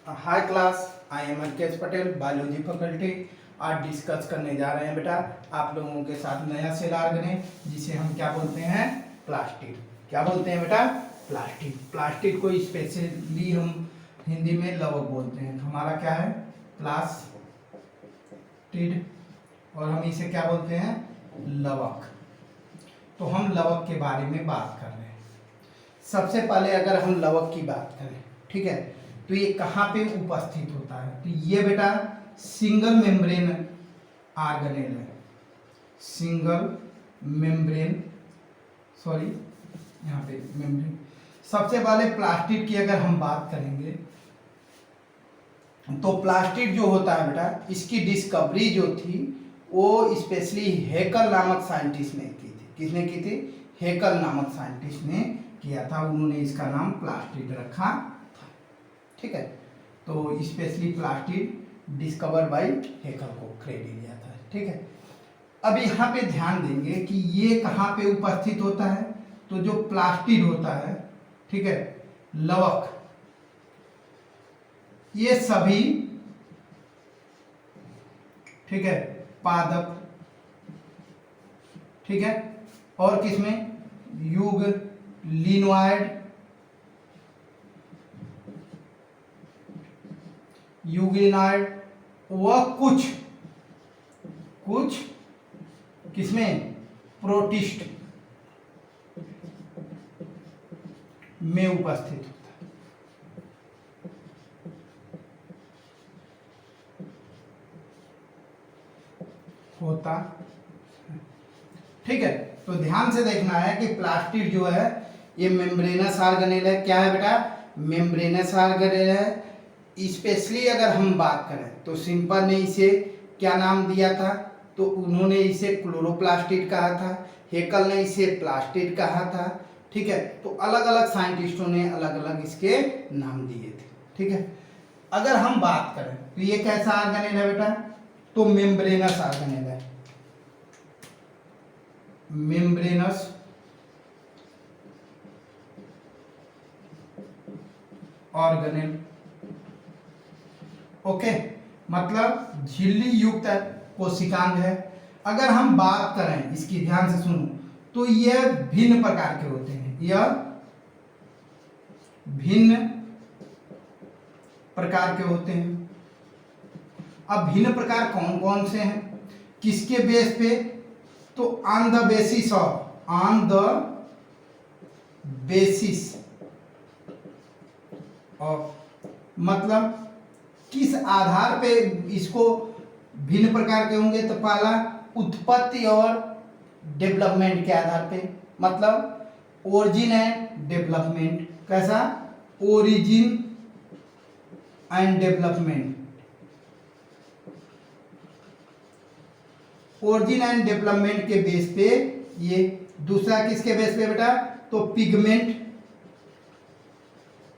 Hi class, I am Ankit Patel, biology faculty. आज discuss करने जा रहे हैं बेटा आप लोगों के साथ नया सेल ऑर्गेनेल, जिसे हम क्या बोलते हैं, प्लास्टिड। क्या बोलते हैं बेटा? प्लास्टिड। प्लास्टिड को स्पेशली हम हिंदी में लवक बोलते हैं। तो हमारा क्या है? प्लास्टिड, और हम इसे क्या बोलते हैं? लवक। तो हम लवक के बारे में बात कर रहे हैं। सबसे पहले अगर हम लवक की बात करें, ठीक है, तो ये कहाँ पे उपस्थित होता है? तो ये बेटा सिंगल मेम्ब्रेन ऑर्गेनेल है। सिंगल मेम्ब्रेन, सॉरी यहाँ पे मेम्ब्रेन। सबसे पहले प्लास्टिड की अगर हम बात करेंगे तो प्लास्टिड जो होता है बेटा, इसकी डिस्कवरी जो थी वो स्पेशली हेकल नामक साइंटिस्ट ने की थी। किसने की थी? हेकल नामक साइंटिस्ट ने किया था। उन्होंने इसका नाम प्लास्टिड रखा था। ठीक है, तो specially plastid discover by Haeckel को क्रेडिट दिया था। ठीक है, अब यहाँ पे ध्यान देंगे कि ये कहाँ पे उपस्थित होता है। तो जो प्लास्टिड होता है, ठीक है, लवक, ये सभी, ठीक है, पादप, ठीक है, और किसमें? युग, लिनोइड, यूग्लिनॉइड, वह कुछ किसमें? प्रोटिस्ट में उपस्थित होता है। ठीक है, तो ध्यान से देखना है कि प्लास्टिड जो है ये मेम्ब्रेनस ऑर्गेनेल है। क्या है बेटा? मेम्ब्रेनस ऑर्गेनेल है। स्पेशली अगर हम बात करें तो सिंपल ने इसे क्या नाम दिया था? तो उन्होंने इसे क्लोरोप्लास्टिड कहा था, हेकल ने इसे प्लास्टिड कहा था। ठीक है, तो अलग अलग साइंटिस्टों ने अलग अलग इसके नाम दिए थे। ठीक है, अगर हम बात करें तो ये कैसा ऑर्गेनेल है बेटा? तो मेम्ब्रेनस ऑर्गेनेल है। मेम्ब्रेनस ऑर्गेनेल, ओके, मतलब झिल्ली युक्त कोशिकांग है। अगर हम बात करें इसकी, ध्यान से सुनो, तो यह भिन्न प्रकार के होते हैं। यह भिन्न प्रकार के होते हैं। अब भिन्न प्रकार कौन कौन से हैं, किसके बेस पे? तो ऑन द बेसिस ऑफ, मतलब किस आधार पे इसको भिन्न प्रकार के होंगे? तो पहला उत्पत्ति और डेवलपमेंट के आधार पे, मतलब ओरिजिन एंड डेवलपमेंट। कैसा? Origin and development. Origin and development के बेस पे ये। दूसरा किसके बेस पे बेटा? तो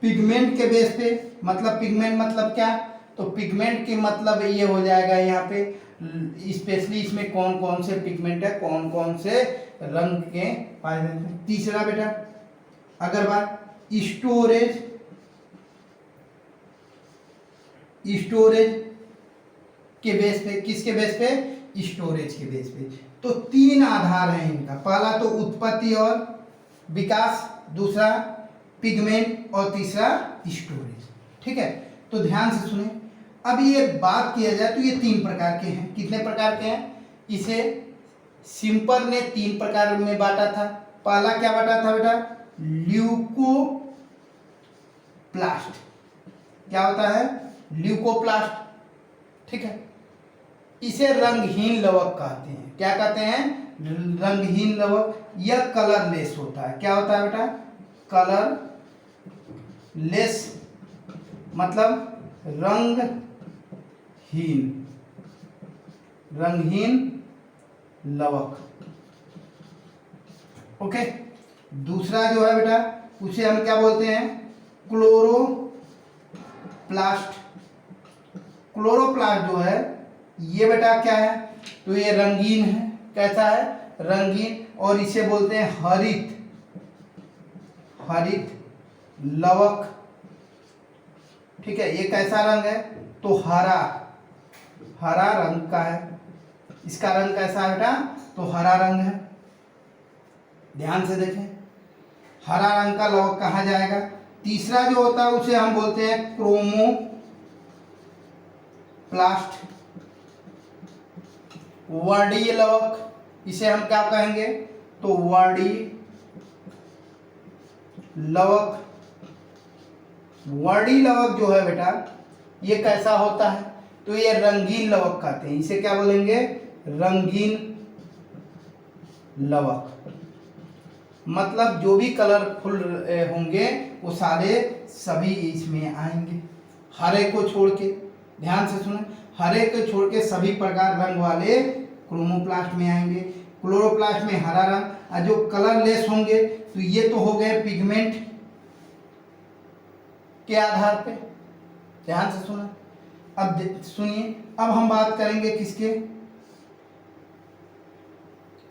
पिगमेंट के बेस पे। मतलब पिगमेंट मतलब क्या? तो पिगमेंट की मतलब ये हो जाएगा यहाँ पे, स्पेशली इसमें कौन कौन से पिगमेंट है, कौन कौन से रंग के पाए जाते हैं। तीसरा बेटा अगर बात स्टोरेज के बेस पे, किसके बेस पे? स्टोरेज के बेस पे। तो तीन आधार हैं इनका। पहला तो उत्पत्ति और विकास, दूसरा पिगमेंट, और तीसरा स्टोरेज। ठीक है, तो ध्यान से सुने। अब ये बात किया जाए तो ये तीन प्रकार के हैं। कितने प्रकार के हैं? इसे सिंपल ने तीन प्रकार में बांटा था। पहला क्या बांटा था बेटा? ल्यूकोप्लास्ट। क्या होता है? ल्यूकोप्लास्ट। ठीक है, इसे रंगहीन लवक कहते हैं। क्या कहते हैं? रंगहीन लवक। यह कलरलेस होता है। क्या होता है बेटा? कलरलेस, मतलब रंगहीन लवक। ओके, दूसरा जो है बेटा उसे हम क्या बोलते हैं? क्लोरोप्लास्ट। क्लोरोप्लास्ट जो है ये बेटा क्या है? तो ये रंगीन है। कैसा है? रंगीन। और इसे बोलते हैं हरित लवक। ठीक है। ये कैसा रंग है? तो हरा, हरा रंग का है। इसका रंग कैसा है बेटा? तो हरा रंग है। ध्यान से देखें, हरा रंग का लवक कहा जाएगा। तीसरा जो होता है उसे हम बोलते हैं क्रोमोप्लास्ट, वर्णीय लवक। इसे हम क्या कहेंगे? तो वर्णीय लवक। वर्णीय लवक जो है बेटा, ये कैसा होता है? तो ये रंगीन लवक कहते हैं। इसे क्या बोलेंगे? रंगीन लवक। मतलब जो भी कलरफुल होंगे वो सारे सभी इसमें आएंगे, हरे को छोड़ के। ध्यान से सुने, हरे को छोड़ के सभी प्रकार रंग वाले क्रोमोप्लास्ट में आएंगे। क्लोरोप्लास्ट में हरा रंग, और जो कलरलेस होंगे तो ये तो हो गए पिगमेंट के आधार पे। ध्यान से सुना। अब सुनिए, अब हम बात करेंगे किसके?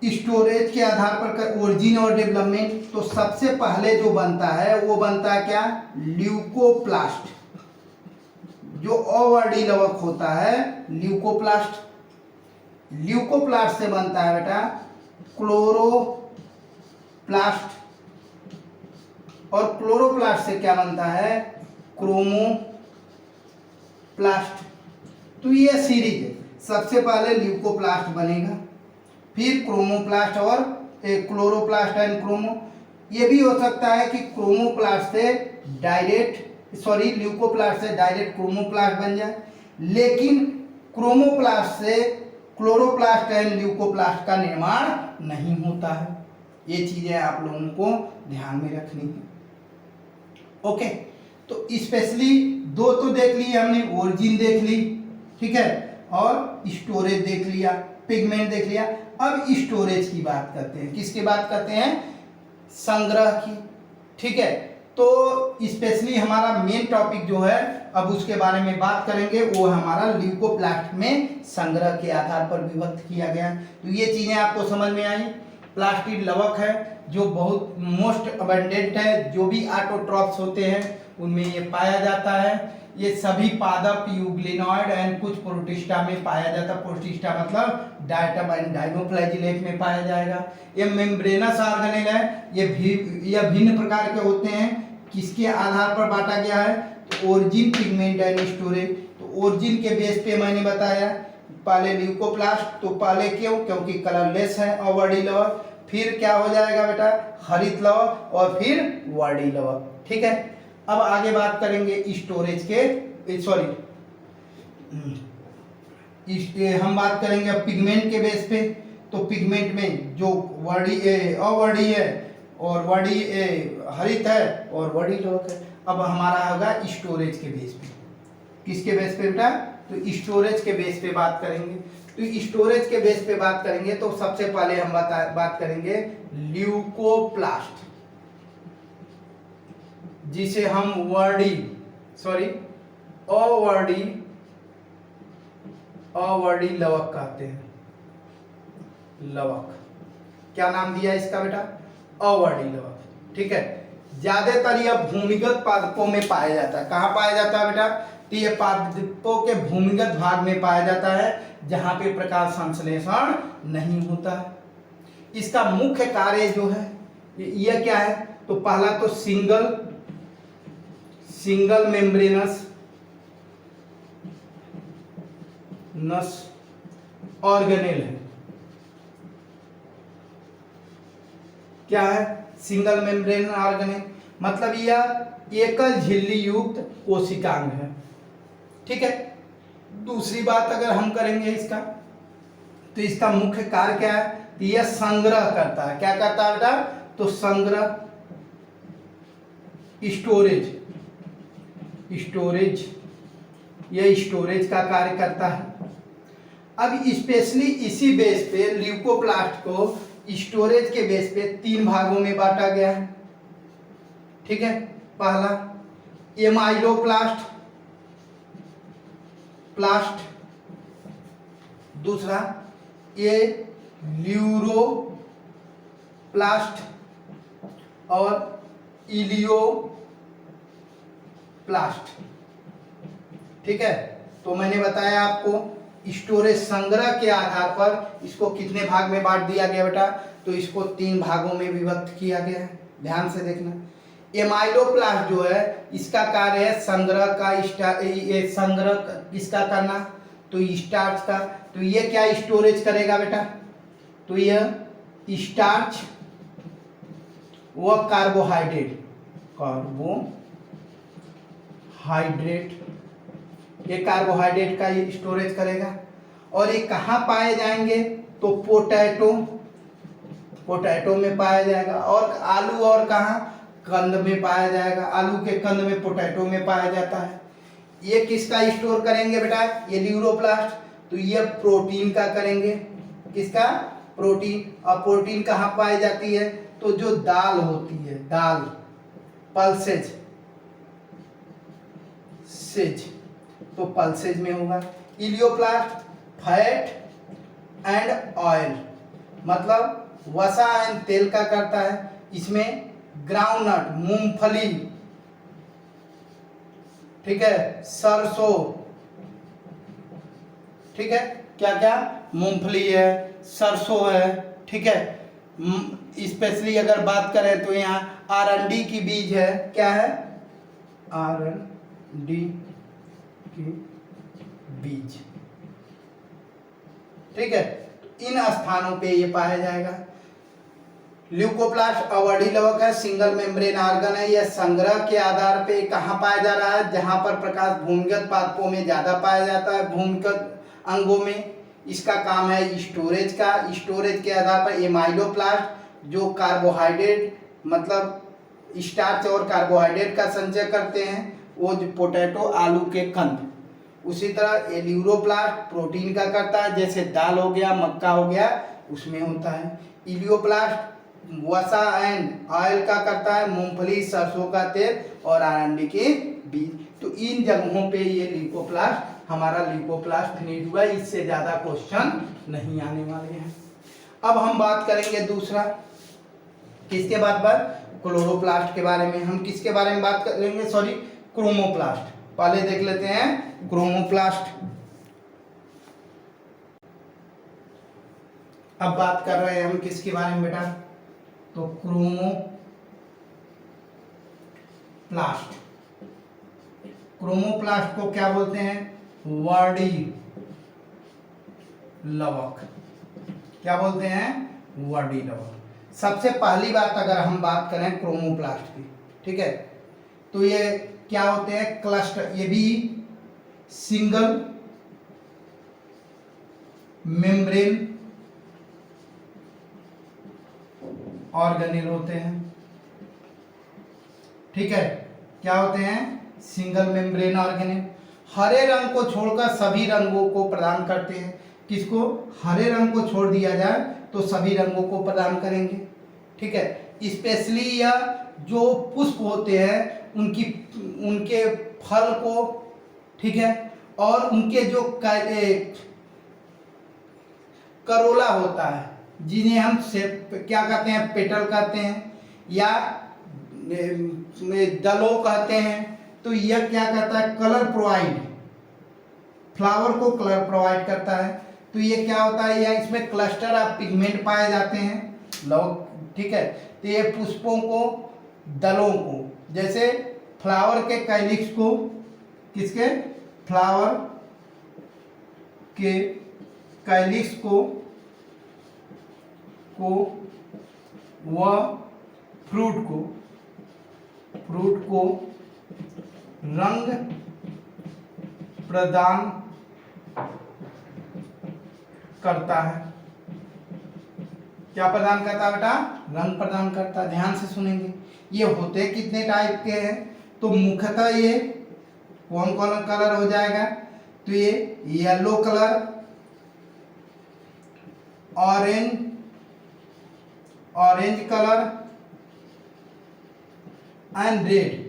स्टोरेज के आधार पर ओरिजिन और डेवलपमेंट। तो सबसे पहले जो बनता है वो बनता है क्या? ल्यूकोप्लास्ट। जो अवर्णीय लवक होता है ल्यूकोप्लास्ट। ल्यूकोप्लास्ट से बनता है बेटा क्लोरोप्लास्ट, और क्लोरोप्लास्ट से क्या बनता है? क्रोमोप्लास्ट। तो ये सीरीज है। सबसे पहले ल्यूकोप्लास्ट बनेगा, फिर क्रोमोप्लास्ट और क्लोरोप्लास्ट एंड क्रोमो। ये भी हो सकता है कि क्रोमोप्लास्ट से ल्यूकोप्लास्ट से डायरेक्ट क्रोमोप्लास्ट बन जाए, लेकिन क्रोमोप्लास्ट से क्लोरोप्लास्ट एंड ल्यूकोप्लास्ट का निर्माण नहीं होता है। ये चीजें आप लोगों को ध्यान में रखनी है। ओके, तो स्पेशली दो तो देख लिए हमने, ओरिजिन देख ली, ठीक है, और स्टोरेज देख लिया, पिगमेंट देख लिया। अब स्टोरेज की बात करते हैं। किसकी बात करते हैं? संग्रह की। ठीक है, तो स्पेशली हमारा मेन टॉपिक जो है अब उसके बारे में बात करेंगे, वो हमारा ल्यूकोप्लास्ट में संग्रह के आधार पर विभक्त किया गया। तो ये चीजें आपको समझ में आई। प्लास्टिड लवक है जो बहुत मोस्ट अबंडेंट है, जो भी ऑटोट्रॉप्स होते हैं उनमें ये पाया जाता है। ये सभी पादप, यूग्लिनॉइड एंड कुछ प्रोटिस्टा में पाया जाता है। प्रोटिस्टा मतलब डायटम एंड डायनोफ्लैजिलेट में पाया जाएगा। ये मेम्ब्रेनस ऑर्गेनेल है। ये भिन्न प्रकार के होते हैं। किसके आधार पर बांटा गया है? तो ओरिजिन, पिगमेंट एंड स्टोरेज। तो ओरिजिन के बेस पे मैंने बताया पहले ल्यूकोप्लास्ट। तो पहले क्यों? क्योंकि कलरलेस है अवर्णीय लवक। फिर क्या हो जाएगा बेटा? हरित लवक, और फिर वर्णीय लवक। ठीक है, अब आगे बात करेंगे स्टोरेज के, हम बात करेंगे अब पिगमेंट के बेस पे। तो पिगमेंट में जो अवर्णीय है और वर्णीय हरित है और वर्णीय लवक है। अब हमारा होगा स्टोरेज के बेस पे। किसके बेस पे बेटा? तो स्टोरेज के बेस पे बात करेंगे। तो स्टोरेज के बेस पे बात करेंगे तो सबसे पहले हम बात करेंगे ल्यूकोप्लास्ट, जिसे हम अवर्णीय लवक कहते हैं। लवक, क्या नाम दिया इसका बेटा? अवर्णीय लवक। ठीक है, ज्यादातर यह भूमिगत पादपों में पाया जाता है। कहाँ पाया जाता है बेटा? तो ये पादपों के भूमिगत भाग में पाया जाता है, जहां पे प्रकाश संश्लेषण नहीं होता है। इसका मुख्य कार्य जो है यह क्या है? तो पहला तो सिंगल मेम्ब्रेनस ऑर्गेनेल है। क्या है? सिंगल मेम्ब्रेन ऑर्गेनेल, मतलब यह एकल झिल्ली युक्त कोशिकांग है। ठीक है, दूसरी बात अगर हम करेंगे इसका, तो इसका मुख्य कार्य क्या है? तो यह संग्रह करता है। क्या करता है बेटा? तो संग्रह, स्टोरेज, यह स्टोरेज का कार्य करता है। अब स्पेशली इसी बेस पे ल्यूकोप्लास्ट को स्टोरेज के बेस पे 3 भागों में बांटा गया है। ठीक है, पहला एमाइलोप्लास्ट, दूसरा ये ल्यूरोप्लास्ट और इलियोप्लास्ट। ठीक है। तो मैंने बताया आपको स्टोरेज संग्रह के आधार पर इसको कितने भाग में बांट दिया गया बेटा, तो इसको 3 भागों में विभक्त किया गया है। ध्यान से देखना, एमाइलोप्लास्ट जो है इसका कार्य है संग्रह का, ये संग्रह किसका करना, तो स्टार्च का। तो ये क्या स्टोरेज करेगा बेटा, तो यह स्टार्च व कार्बोहाइड्रेट, ये कार्बोहाइड्रेट का ये स्टोरेज करेगा। और ये कहाँ पाए जाएंगे, तो पोटैटो में पाया जाएगा। और आलू और कहाँ, कंद में पाया जाएगा। आलू के कंद में, पोटैटो में पाया जाता है। ये किसका स्टोर करेंगे बेटा, ये ल्यूरोप्लास्ट, तो ये प्रोटीन का करेंगे। किसका, प्रोटीन। और प्रोटीन कहाँ पाई जाती है, तो जो दाल होती है, दाल, पल्सेज, तो पल्सेज में होगा। इलियोप्लास्ट फैट एंड ऑयल, मतलब वसा एंड तेल का करता है। इसमें ग्राउंडनट, मूंगफली, ठीक है, सरसों, ठीक है, क्या क्या, मूंगफली है, सरसों है, ठीक है। स्पेशली अगर बात करें तो यहाँ आरंडी की बीज है, क्या है, आरंडी की बीज, ठीक है। इन स्थानों पे ये पाया जाएगा। ल्यूकोप्लास्ट अवधि लवक है, सिंगल मेम्ब्रेन ऑर्गन है। यह संग्रह के आधार पे कहाँ पाया जा रहा है, जहां पर प्रकाश भूमिगत पादपों में ज्यादा पाया जाता है, भूमिगत अंगों में। इसका काम है स्टोरेज का। स्टोरेज के आधार पर एमाइलोप्लास्ट जो कार्बोहाइड्रेट, मतलब स्टार्च और कार्बोहाइड्रेट का संचय करते हैं, वो जो पोटैटो, आलू के कंद। उसी तरह एल्यूरोप्लास्ट प्रोटीन का करता है, जैसे दाल हो गया, मक्का हो गया, उसमें होता है। इलियोप्लास्ट वसा एंड ऑयल का करता है, मूंगफली, सरसों का तेल और आरंडी के बीज। तो इन जगहों पे ये ल्यूकोप्लास्ट, हमारा ल्यूकोप्लास्ट फिनिश हुआ। इससे ज्यादा क्वेश्चन नहीं आने वाले हैं। अब हम बात करेंगे दूसरा, किसके बाद पर, क्लोरोप्लास्ट के बारे में। हम किसके बारे में बात करेंगे, सॉरी, क्रोमोप्लास्ट। पहले देख लेते हैं क्रोमोप्लास्ट। अब बात कर रहे हैं हम किसके बारे में बेटा, तो क्रोमोप्लास्ट। क्रोमोप्लास्ट को क्या बोलते हैं, वर्डी लवक। क्या बोलते हैं, वर्डी लवक। सबसे पहली बात अगर हम बात करें क्रोमोप्लास्ट की, ठीक है, तो ये क्या होते हैं, क्लस्टर। ये भी सिंगल मेम्ब्रेन ऑर्गेनेल होते हैं, ठीक है। क्या होते हैं, सिंगल मेम्ब्रेन ऑर्गेनेल। हरे रंग को छोड़कर सभी रंगों को प्रदान करते हैं। किसको, हरे रंग को छोड़ दिया जाए तो सभी रंगों को प्रदान करेंगे, ठीक है। स्पेशली यह जो पुष्प होते हैं उनके फल को, ठीक है, और उनके जो करोला होता है, जिन्हें हम क्या कहते हैं, पेटल कहते हैं या दलो कहते हैं। तो यह क्या करता है, कलर प्रोवाइड, फ्लावर को कलर प्रोवाइड करता है। तो ये क्या होता है, या इसमें क्लस्टर ऑफ पिगमेंट पाए जाते हैं, ठीक है। तो ये पुष्पों को, दलों को, जैसे फ्लावर के कैलिक्स को, किसके, फ्लावर के कैलिक्स को व फ्रूट को रंग प्रदान करता है। क्या प्रदान करता है बेटा, रंग प्रदान करता है। ध्यान से सुनेंगे। ये होते कितने टाइप के हैं, तो मुख्यतः ये कौन कौन कलर हो जाएगा, तो ये yellow colour, orange colour and red.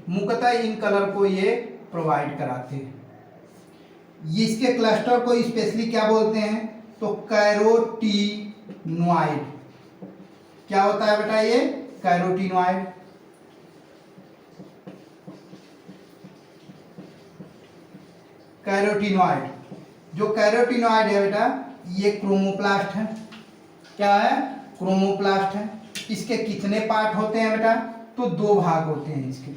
मुख्यतः इन कलर को ये प्रोवाइड कराते हैं। इसके क्लस्टर को स्पेशली क्या बोलते हैं, तो कैरोटीनॉइड। क्या होता है बेटा, ये कैरोटीनॉइड। कैरोटिनॉइड। जो कैरोटिनॉइड है बेटा ये क्रोमोप्लास्ट है। क्या है? क्रोमोप्लास्ट है। इसके कितने पार्ट होते हैं बेटा? तो 2 भाग होते हैं इसके।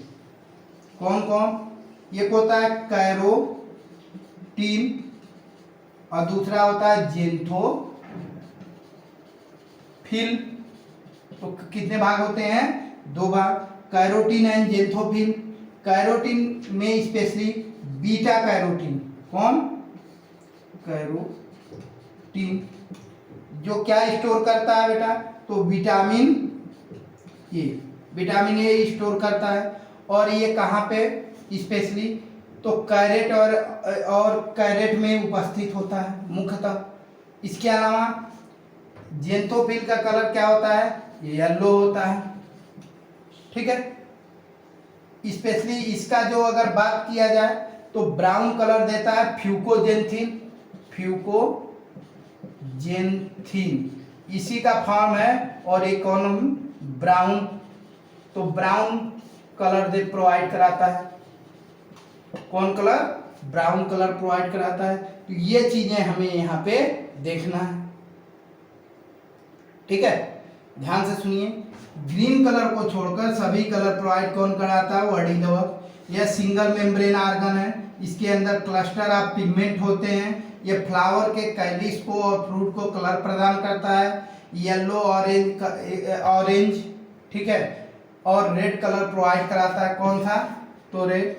कौन कौन? एक होता है कैरोटीन और दूसरा होता है जेंथोफिल। तो कितने भाग होते हैं? 2 भाग, कैरोटीन एंड जेंथोफिल। कैरोटीन में स्पेशली बीटा कैरोटीन। कौन? कैरोटीन जो क्या स्टोर करता है बेटा? तो vitamin A. Vitamin A store करता है। और ये कहाँ पे स्पेशली? तो कैरेट और कैरेट में उपस्थित होता है मुख्यतः। इसके अलावा जेंथोफिल का कलर क्या होता है? येलो होता है। ठीक है। स्पेशली इसका जो अगर बात किया जाए तो ब्राउन कलर देता है फ्यूकोजेंथिन। फ्यूकोजेंथिन इसी का फॉर्म है। और एक कौन? ब्राउन। तो ब्राउन कलर दे प्रोवाइड कराता है। कौन कलर? ब्राउन कलर प्रोवाइड कराता है। तो ये चीजें हमें यहाँ पे देखना है। ठीक है, ध्यान से सुनिए। ग्रीन कलर को छोड़कर सभी कलर प्रोवाइड कौन कराता है? वडी लवक। यह सिंगल मेम्ब्रेन ऑर्गन है। इसके अंदर क्लस्टर ऑफ पिगमेंट होते हैं। यह फ्लावर के कैलिस को और फ्रूट को कलर प्रदान करता है, येलो ऑरेंज ठीक है, और रेड कलर प्रोवाइड कराता है। कौन सा? तो रेड।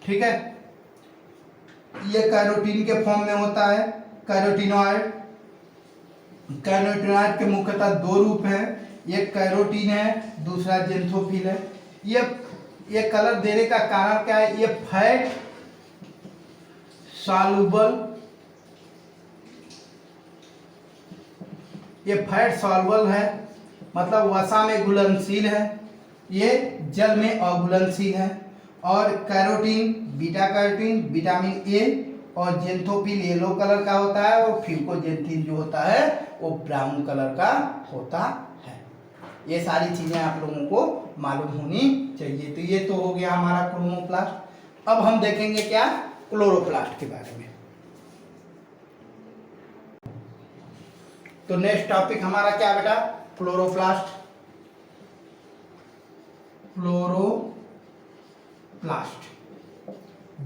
ठीक है। ये कैरोटीन के फॉर्म में होता है। कैरोटिनॉइड। कैरोटिनॉइड के मुख्यतः 2 रूप हैं, एक कैरोटीन है, दूसरा जेंथोफिल है। ये कलर देने का कारण क्या है? ये फैट सॉल्युबल है, मतलब वसा में घुलनशील है, ये जल में अघुलनशील है। और carotene, beta carotene vitamin A और जेंथोफिल येलो कलर का होता है और फ्यूकोजेंथिन जो होता है वो ब्राउन कलर का होता है। ये सारी चीजें आप लोगों को मालूम होनी चाहिए। तो ये तो हो गया हमारा क्रोमोप्लास्ट। अब हम देखेंगे क्या? क्लोरोप्लास्ट के बारे में। तो नेक्स्ट टॉपिक हमारा क्या बेटा? क्लोरोप्लास्ट। क्लोरोप्लास्ट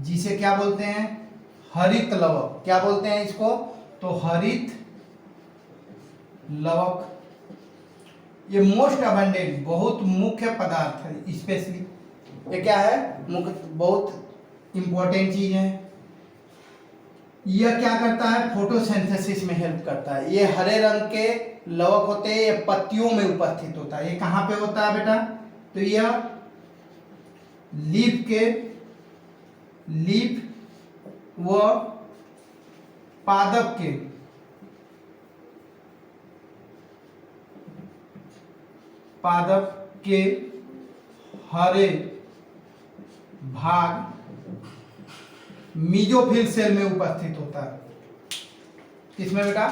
जिसे क्या बोलते हैं? हरित लवक। क्या बोलते हैं इसको? तो हरित लवक। ये मोस्ट अबंडेंट, बहुत मुख्य पदार्थ है। स्पेशली ये क्या है? मुख्य, बहुत इंपॉर्टेंट चीज है। यह क्या करता है? फोटोसिंथेसिस में हेल्प करता है। ये हरे रंग के लवक होते हैं, ये पत्तियों में उपस्थित होता है। ये कहाँ पे होता है बेटा? तो यह लीफ व पादप के हरे भाग मीजोफिल सेल में उपस्थित होता है। किसमें बेटा?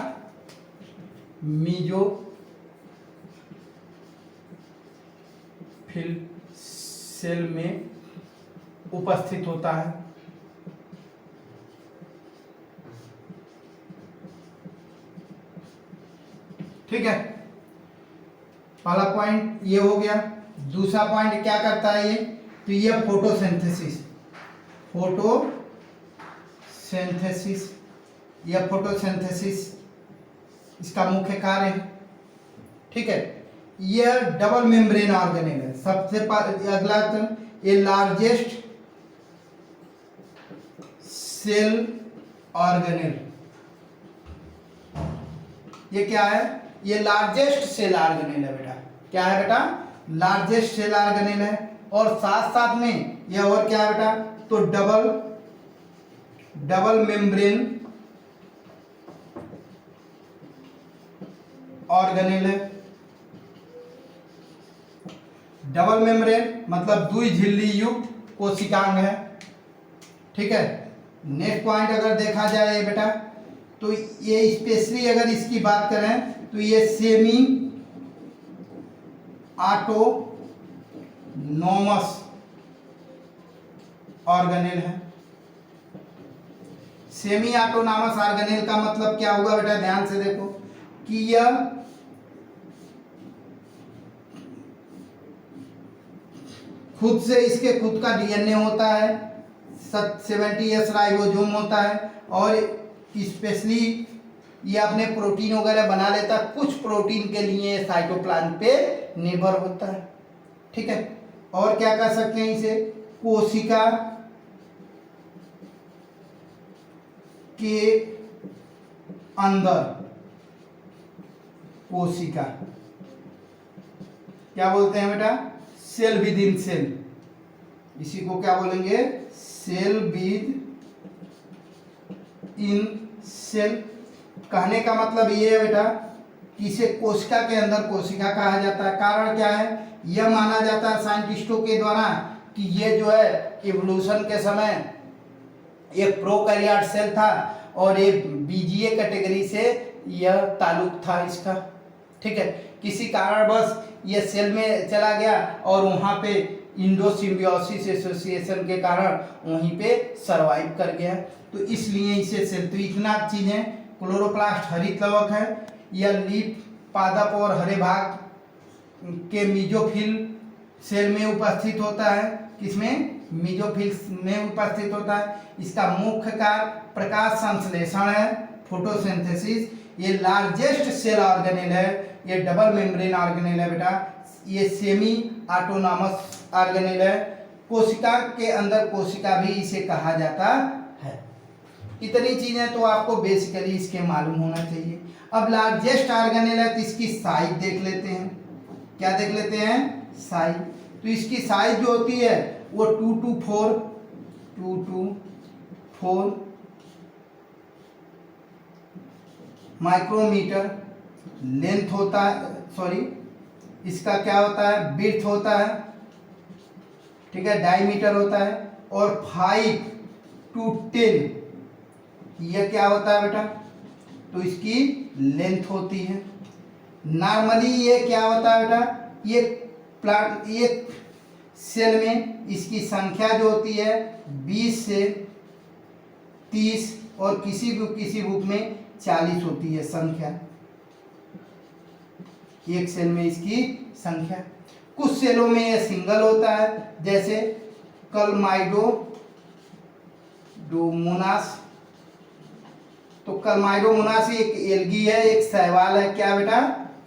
मीजोफिल सेल में उपस्थित होता है। ठीक है, पहला पॉइंट ये हो गया। दूसरा पॉइंट क्या करता है ये? तो ये फोटोसिंथेसिस। यह फोटोसिंथेसिस इसका मुख्य कार्य है। ठीक है, यह डबल मेम्ब्रेन ऑर्गेनेल है। सबसे अगला तो ये लार्जेस्ट सेल ऑर्गेनेल। ये क्या है? ये लार्जेस्ट सेल ऑर्गेनेल है बेटा। क्या है बेटा? लार्जेस्ट सेल ऑर्गेनेल है। और साथ साथ में ये और क्या है बेटा? तो डबल मेम्ब्रेन ऑर्गेनेल है। डबल मेम्ब्रेन मतलब 2 झिल्ली युक्त कोशिकांग है। ठीक है। नेक्स्ट पॉइंट अगर देखा जाए बेटा तो ये स्पेशली अगर इसकी बात करें तो ये सेमी ऑटोनोमस ऑर्गेनेल है। सेमी ऑटोनॉमस ऑर्गेनेल का मतलब क्या होगा बेटा, ध्यान से देखो कि यह खुद से, इसके खुद का डीएनए होता है, 70S राइबोसोम होता है, और स्पेशली ये अपने प्रोटीन वगैरह बना लेता है। कुछ प्रोटीन के लिए साइटोप्लाज्म पे निर्भर होता है, ठीक है। और क्या कर सकते हैं इसे, कोशिका के अंदर, कोशिका क्या बोलते हैं बेटा, सेल विद इन सेल, इसी को क्या बोलेंगे, सेल विद इन सेल। कहने का मतलब ये है बेटा कि इसे कोशिका के अंदर कोशिका कहा जाता है। कारण क्या है, यह माना जाता है साइंटिस्टों के द्वारा कि ये जो है इवोल्यूशन के समय एक प्रोकैरियोट सेल था और एक बीजीय कैटेगरी से यह ताल्लुक था इसका, ठीक है। किसी कारणवश ये सेल में चला गया और वहाँ पे इंडोसिम्बियोसिस एसोसिएशन के कारण वहीं पे सरवाइव कर गया, तो इसलिए इसे सेल। तो इतना चीजें, क्लोरोप्लास्ट हरित लवक है, यह लीफ पादप और हरे भाग के मीजोफिल सेल में उपस्थित होता है। किसमें, मीजोफिल में उपस्थित होता है। इसका मुख्य कार्य प्रकाश संश्लेषण है, फोटोसिंथेसिस। ये लार्जेस्ट सेल ऑर्गेनेल है, ये डबल मेम्ब्रेन ऑर्गेनेल है बेटा, ये सेमी ऑटोनॉमस ऑर्गेनेल है। कोशिका के अंदर कोशिका भी इसे कहा जाता है। इतनी चीजें तो आपको बेसिकली इसके मालूम होना चाहिए। अब लार्जेस्ट ऑर्गेनेल है तो इसकी साइज देख लेते हैं। क्या देख लेते हैं, साइज। तो इसकी साइज जो होती है वो 2 to 4 माइक्रोमीटर लेंथ होता है, सॉरी इसका क्या होता है, विड्थ होता है, ठीक है, डायमीटर होता है। और 5 to 10 यह क्या होता है बेटा, तो इसकी लेंथ होती है। नॉर्मली ये क्या होता है बेटा, ये प्लांट, ये सेल में इसकी संख्या जो होती है 20 से 30 और किसी बुक में 40 होती है संख्या, एक सेल में इसकी संख्या। कुछ सेलों में ये सिंगल होता है, जैसे क्लमाइडोमोनास। तो क्लमाइडोमोनास एक एल्गी है, एक शैवाल है। क्या बेटा,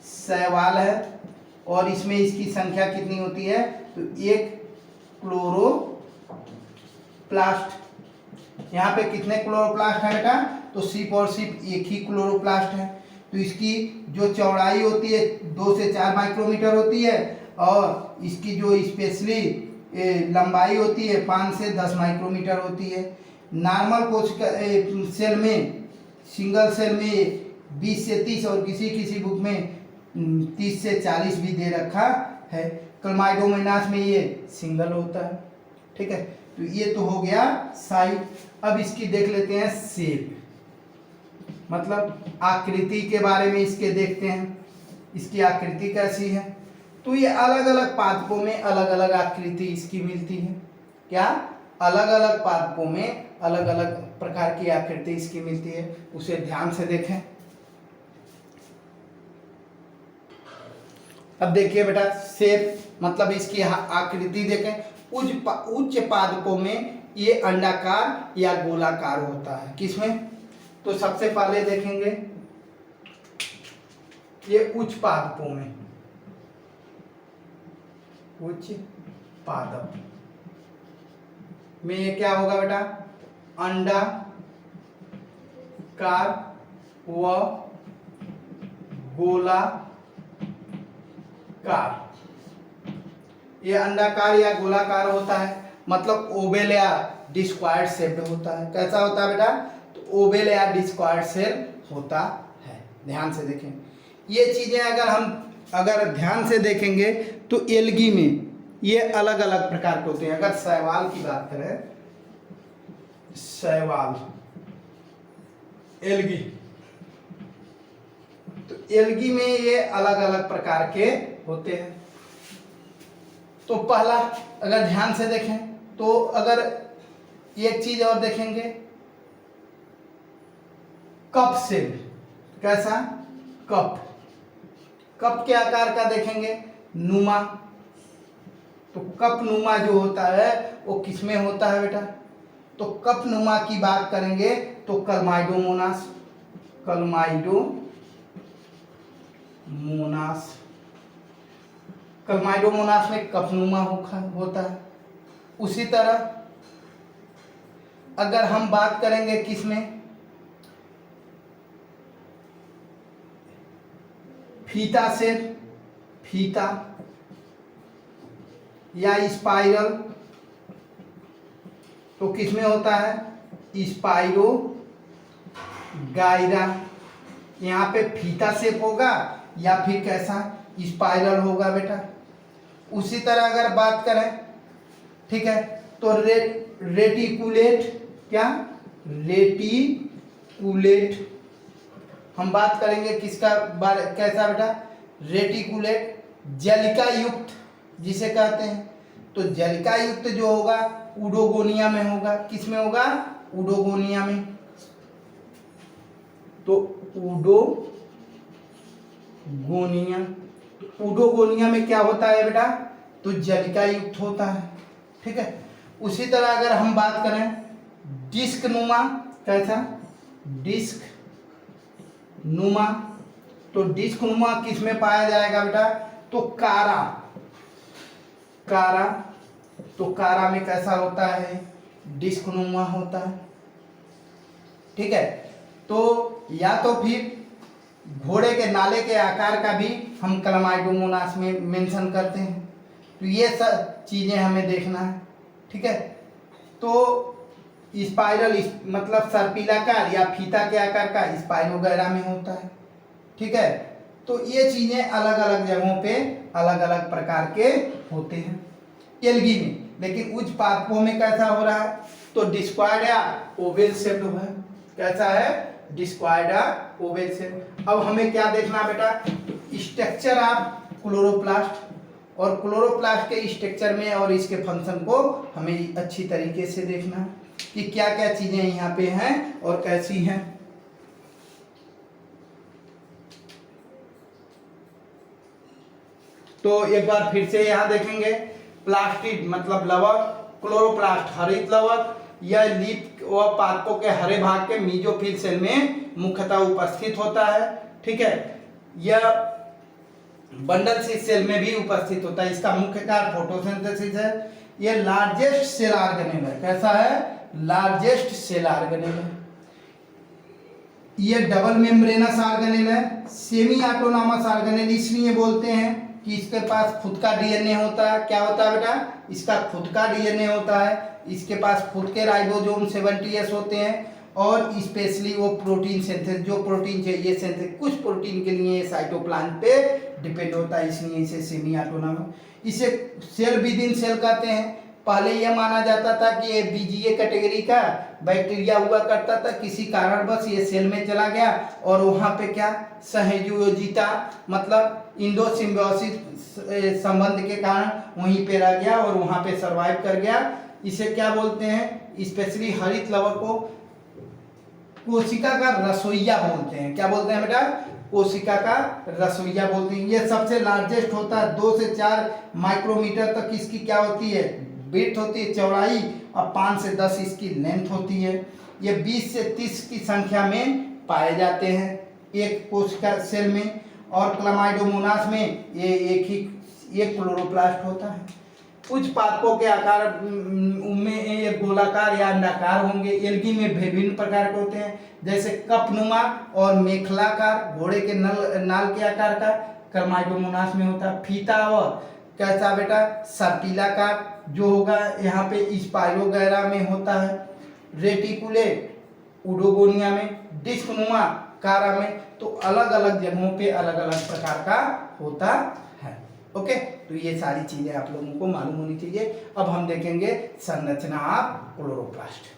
शैवाल है। और इसमें इसकी संख्या कितनी होती है, तो एक क्लोरोप्लास्ट। यहाँ पे कितने क्लोरोप्लास्ट है बेटा, तो सिर्फ और सिर्फ एक ही क्लोरोप्लास्ट है। तो इसकी जो चौड़ाई होती है 2 से 4 माइक्रोमीटर होती है, और इसकी जो स्पेशली लंबाई होती है 5 से 10 माइक्रोमीटर होती है। नॉर्मल कोशिका सेल में, सिंगल सेल में 20 से 30 और किसी बुक में 30 से 40 भी दे रखा है। क्लमाइडोमोनास में ये सिंगल होता है, ठीक है। तो ये तो हो गया साइज। अब इसकी देख लेते हैं शेप, मतलब आकृति के बारे में इसके देखते हैं, इसकी आकृति कैसी है। तो ये अलग अलग पादपों में अलग अलग आकृति इसकी मिलती है। क्या, अलग अलग पादपों में अलग अलग प्रकार की आकृति इसकी मिलती है, उसे ध्यान से देखें। अब देखिए बेटा, शेप मतलब इसकी आकृति देखें। उच्च पादपों में ये अंडाकार या गोलाकार होता है। किसमें, तो सबसे पहले देखेंगे ये उच्च पादपों में, उच्च पादप में ये क्या होगा बेटा, अंडाकार व गोलाकार। ये अंडाकार या गोलाकार होता है, मतलब ओवेल या डिस्क्वायर्ड शेप्ड होता है। कैसा होता है बेटा, तो ओवेल या डिस्क्वायर्ड शेप होता है। ध्यान से देखें ये चीजें, अगर ध्यान से देखेंगे तो एल्गी में ये अलग अलग प्रकार के होते हैं। अगर शैवाल की बात करें, शैवाल एल्गी, तो एल्गी में ये अलग अलग प्रकार के होते हैं। तो पहला अगर ध्यान से देखें तो अगर एक चीज और देखेंगे, कप सेल। कैसा? कप। कप के आकार का देखेंगे, नुमा। तो कप नुमा जो होता है वो किसमें होता है बेटा? तो कप नुमा की बात करेंगे तो क्लमाइडोमोनास। क्लमाइडोमोनास में कपनुमा होता है। उसी तरह अगर हम बात करेंगे किसमें, फीता सेल, फीता या स्पाइरल, तो किसमें होता है? स्पाइरो गायरा। यहाँ पे फीता शेप होगा या फिर कैसा? स्पाइरल होगा बेटा। उसी तरह अगर बात करें, ठीक है, तो रेटिकुलेट, क्या? रेटिकुलेट हम बात करेंगे किसका बारे, कैसा बेटा? रेटिकुलेट, जलिका युक्त जिसे कहते हैं। तो जलिका युक्त जो होगा उडोगोनिया में होगा। किस में होगा? उडोगोनिया में। तो उडोगोनिया, उडोगोनिया में क्या होता है बेटा? तो जलिका युक्त होता है। ठीक है। उसी तरह अगर हम बात करें डिस्क नुमा, कैसा? डिस्क नुमा। तो डिस्क नुमा किस में पाया जाएगा बेटा? तो कारा। तो कारा में कैसा होता है? डिस्क नुमा होता है। ठीक है। तो या तो फिर घोड़े के नाले के आकार का भी हम क्लमाइडोमोनास में मेंशन करते हैं। तो ये सब चीजें हमें देखना है। ठीक है। तो स्पाइरल मतलब सर्पिलाकार या फीता के आकार का स्पाइरोगैरा में होता है। ठीक है। तो ये चीजें अलग अलग जगहों पे अलग अलग प्रकार के होते हैं एल्गी में। लेकिन उच्च पादपों में कैसा हो रहा है? तो डिस्क्वायड या ओवेल शेप्ड है। कैसा है? डिस्क्वायड या ओवेल शेप। अब हमें क्या देखना बेटा? स्ट्रक्चर ऑफ क्लोरोप्लास्ट, और क्लोरोप्लास्ट के स्ट्रक्चर में और इसके फंक्शन को हमें अच्छी तरीके से देखना है कि क्या क्या चीजें यहाँ पे हैं और कैसी हैं। तो एक बार फिर से यहाँ देखेंगे, प्लास्टिड मतलब लवक, क्लोरोप्लास्ट हरित लवक, यह लीफ व पादपों के हरे भाग के मीजोफिल सेल में मुख्यतः उपस्थित होता है। ठीक है। यह बंडल सी सेल में भी उपस्थित होता है। इसका मुख्य कार्य फोटोसिंथेसिस है। यह लार्जेस्ट सेल ऑर्गेनेल है। कैसा है? लार्जेस्ट सेल ऑर्गेनेल है। यह डबल मेम्ब्रेनस ऑर्गेनेल है। सेमी ऑटोनॉमस ऑर्गेनेल इसलिए बोलते हैं कि इसके पास खुद का डीएनए होता है। क्या होता है बेटा? इसका खुद का डीएनए होता है। इसके पास खुद के राइबोसोम 70S होते हैं और स्पेशली वो प्रोटीन सिंथेसिस, जो प्रोटीन चाहिए सिंथेसिस, कुछ प्रोटीन के लिए साइटोप्लाज्म पे डिपेंड होता है, इसलिए इसे सेमी ऑटोनॉमस, इसे सेल विद इन सेल कहते हैं। पहले यह माना जाता था कि ये बीजीए कैटेगरी का बैक्टीरिया हुआ करता था, किसी कारणवश ये सेल में चला गया और वहाँ पे क्या सहयोजिता मतलब इंडो सिम्बायोसिस संबंध के कारण वहीं पे रह गया और वहाँ पे सरवाइव कर गया। इसे क्या बोलते हैं? स्पेशली हरित लवक को कोशिका का रसोइया बोलते हैं। क्या बोलते हैं बेटा? कोशिका का रसोइया बोलते हैं। ये सबसे लार्जेस्ट होता है। 2 से 4 माइक्रोमीटर तक इसकी क्या होती है? ब्रेड्थ होती है, चौड़ाई, और 5 से 10 इसकी लेंथ होती है। ये 20 से 30 की संख्या में पाए जाते हैं एक कोशिका सेल में। और क्लमाइडोमोनास में ये एक क्लोरोप्लास्ट होता है। कुछ पादपों के आकार में ये गोलाकार या अंडाकार होंगे। एल्गी में विभिन्न प्रकार के होते हैं, जैसे कपनुमा और मेखलाकार, घोड़े के नाल के आकार का क्लमाइडोमोनास में होता है। फीता और कैसा बेटा? सर्पिलाकार जो होगा यहाँ पे स्पाइरोगैरा में होता है। रेटिकुलेट उडोगोनिया में, डिस्कनुमा कारा में। तो अलग अलग जगहों पे अलग अलग प्रकार का होता है। ओके। तो ये सारी चीजें आप लोगों को मालूम होनी चाहिए। अब हम देखेंगे संरचना ऑफ क्लोरोप्लास्ट।